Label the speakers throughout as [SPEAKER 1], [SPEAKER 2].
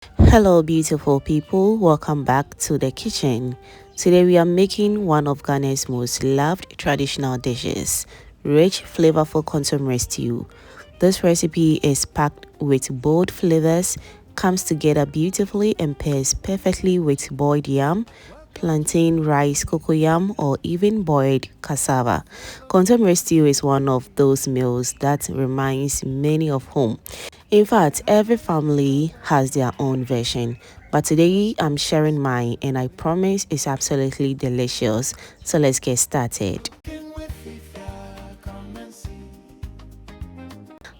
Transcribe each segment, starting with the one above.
[SPEAKER 1] Hello, beautiful people. Welcome back to the kitchen. Today, we are making one of Ghana's most loved traditional dishes, rich, flavorful Kontomire stew. This recipe is packed with bold flavors, comes together beautifully, and pairs perfectly with boiled yam, plantain, rice, cocoyam, or even boiled cassava. Kontomire stew is one of those meals that reminds many of home. In fact, every family has their own version, but today I'm sharing mine and I promise it's absolutely delicious. So let's get started.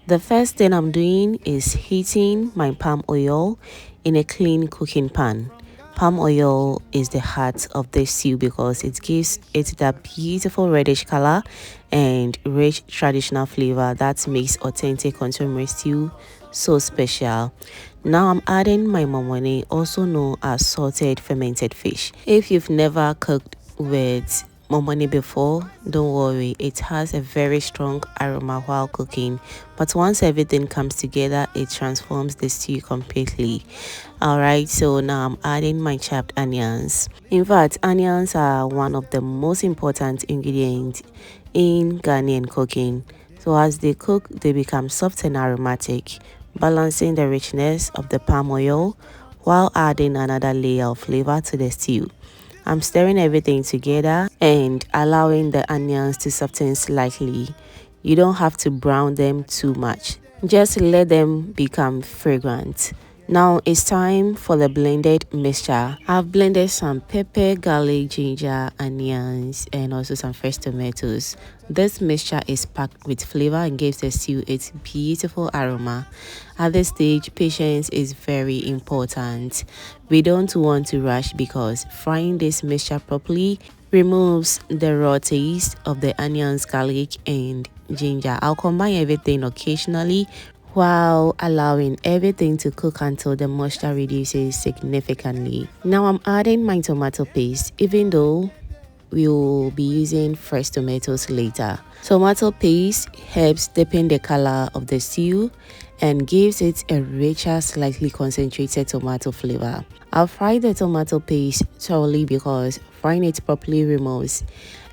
[SPEAKER 1] The first thing I'm doing is heating my palm oil in a clean cooking pan. Palm oil is the heart of this stew because it gives it that beautiful reddish color and rich traditional flavor that makes authentic contemporary stew so special. Now I'm adding my momone, also known as salted fermented fish. If you've never cooked with momone before, don't worry, it has a very strong aroma while cooking, but once everything comes together, it transforms the stew completely. Alright, so now I'm adding my chopped onions. In fact, onions are one of the most important ingredients in Ghanaian cooking. So as they cook, they become soft and aromatic, balancing the richness of the palm oil while adding another layer of flavor to the stew. I'm stirring everything together and allowing the onions to soften slightly. You don't have to brown them too much. Just let them become fragrant. Now it's time for the blended mixture. I've blended some pepper, garlic, ginger, onions, and also some fresh tomatoes. This mixture is packed with flavor and gives the stew its beautiful aroma. At this stage, patience is very important. We don't want to rush because frying this mixture properly removes the raw taste of the onions, garlic, and ginger. I'll combine everything occasionally while allowing everything to cook until the moisture reduces significantly. Now I'm adding my tomato paste, even though we will be using fresh tomatoes later. Tomato paste helps deepen the color of the stew and gives it a richer, slightly concentrated tomato flavor. I'll fry the tomato paste thoroughly because frying it properly removes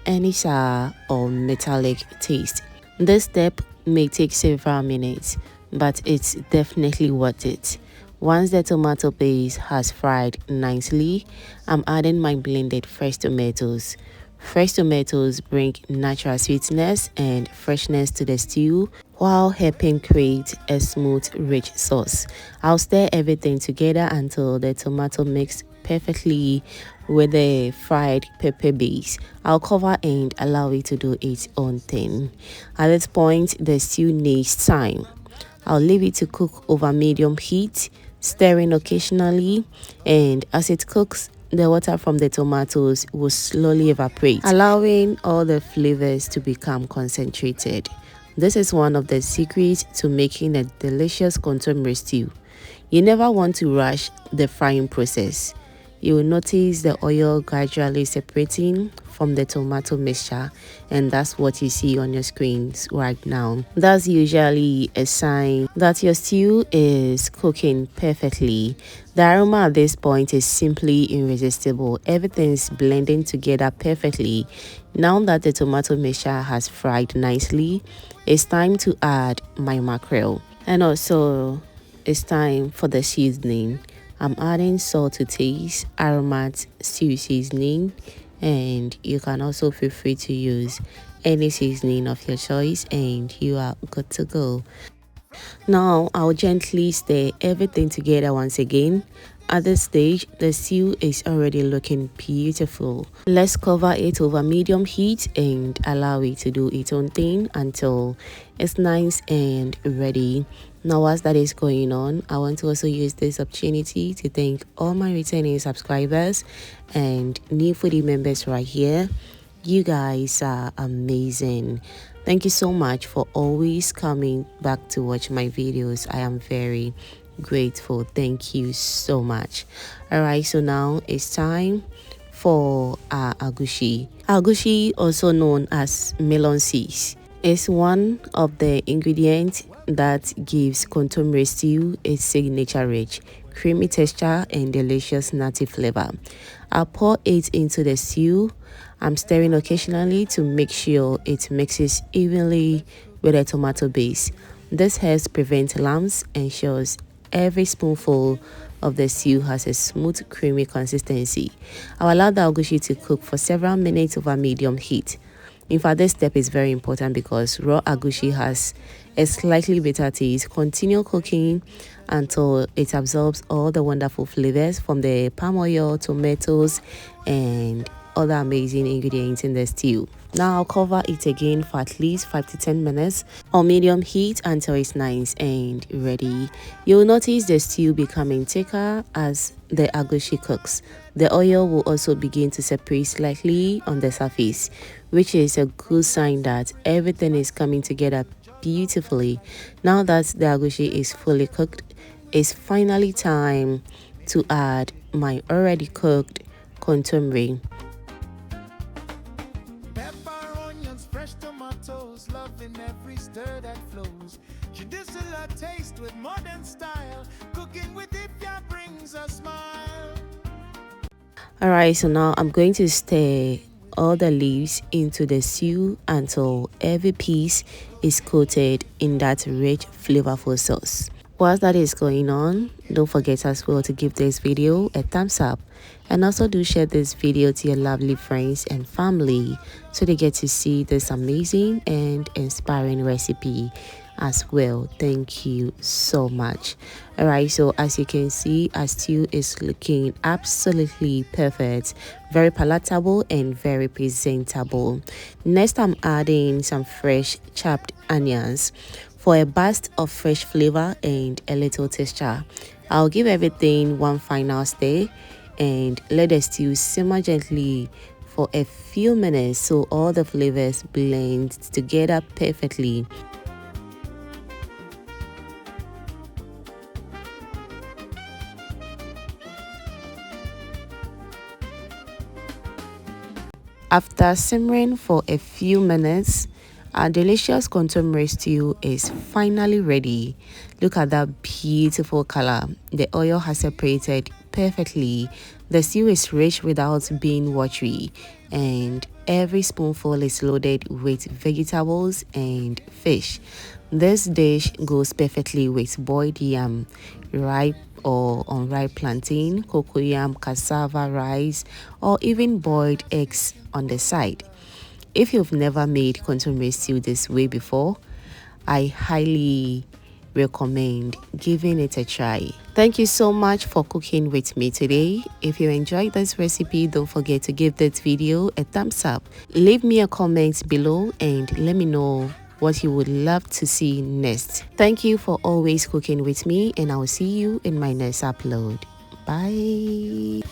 [SPEAKER 1] any sour or metallic taste. This step may take several minutes, but it's definitely worth it. Once the tomato paste has fried nicely, I'm adding my blended fresh tomatoes. Fresh tomatoes bring natural sweetness and freshness to the stew while helping create a smooth, rich sauce. I'll stir everything together until the tomato mix perfectly with the fried pepper base. I'll cover and allow it to do its own thing. At this point, the stew needs time. I'll leave it to cook over medium heat, stirring occasionally, and as it cooks, the water from the tomatoes will slowly evaporate, allowing all the flavors to become concentrated. This is one of the secrets to making a delicious contemporary stew. You never want to rush the frying process. You will notice the oil gradually separating from the tomato mixture, and that's what you see on your screens right now. That's usually a sign that your stew is cooking perfectly. The aroma at this point is simply irresistible. Everything's blending together perfectly. Now that the tomato mixture has fried nicely, it's time to add my mackerel. And also, it's time for the seasoning. I'm adding salt to taste, aromatic stew seasoning, and you can also feel free to use any seasoning of your choice and you are good to go. Now I'll gently stir everything together once again. At this stage, the stew is already looking beautiful. Let's cover it over medium heat and allow it to do its own thing until it's nice and ready. Now, as that is going on, I want to also use this opportunity to thank all my returning subscribers and new foodie members right here. You guys are amazing. Thank you so much for always coming back to watch my videos. I am very grateful. Thank you so much. All right, so now it's time for our agushi. Agushi, also known as melon seeds, is one of the ingredients that gives kontomire stew its signature rich, creamy texture and delicious nutty flavor. I'll pour it into the stew. I'm stirring occasionally to make sure it mixes evenly with the tomato base. This helps prevent lumps and ensures every spoonful of the stew has a smooth, creamy consistency. I'll allow the agushi to cook for several minutes over medium heat. In fact, this step is very important because raw agushi has a slightly bitter taste. Continue cooking until it absorbs all the wonderful flavors from the palm oil, tomatoes, and other amazing ingredients in the stew. Now I'll cover it again for at least 5 to 10 minutes on medium heat until it's nice and ready. You'll notice the stew becoming thicker as the agushi cooks. The oil will also begin to separate slightly on the surface, which is a good sign that everything is coming together beautifully. Now that the agushi is fully cooked, it's finally time to add my already cooked kontomire.
[SPEAKER 2] Fresh tomatoes, loving every stir that flows. Judicial taste with modern style. Cooking with Efya brings a smile.
[SPEAKER 1] Alright, so now I'm going to stir all the leaves into the stew until every piece is coated in that rich, flavorful sauce. Whilst that is going on, don't forget as well to give this video a thumbs up, and also do share this video to your lovely friends and family so they get to see this amazing and inspiring recipe as well. Thank you so much. Alright, so as you can see, our stew is looking absolutely perfect, very palatable and very presentable. Next, I'm adding some fresh chopped onions for a burst of fresh flavor and a little texture. I'll give everything one final stir and let the stew simmer gently for a few minutes so all the flavors blend together perfectly. After simmering for a few minutes, our delicious kontomire stew is finally ready. Look at that beautiful color. The oil has separated perfectly. The stew is rich without being watery, and every spoonful is loaded with vegetables and fish. This dish goes perfectly with boiled yam, ripe or unripe plantain, cocoyam, cassava, rice, or even boiled eggs on the side. If you've never made kontomire stew this way before, I highly recommend giving it a try. Thank you so much for cooking with me today. If you enjoyed this recipe, don't forget to give this video a thumbs up. Leave me a comment below and let me know what you would love to see next. Thank you for always cooking with me, and I will see you in my next upload. Bye.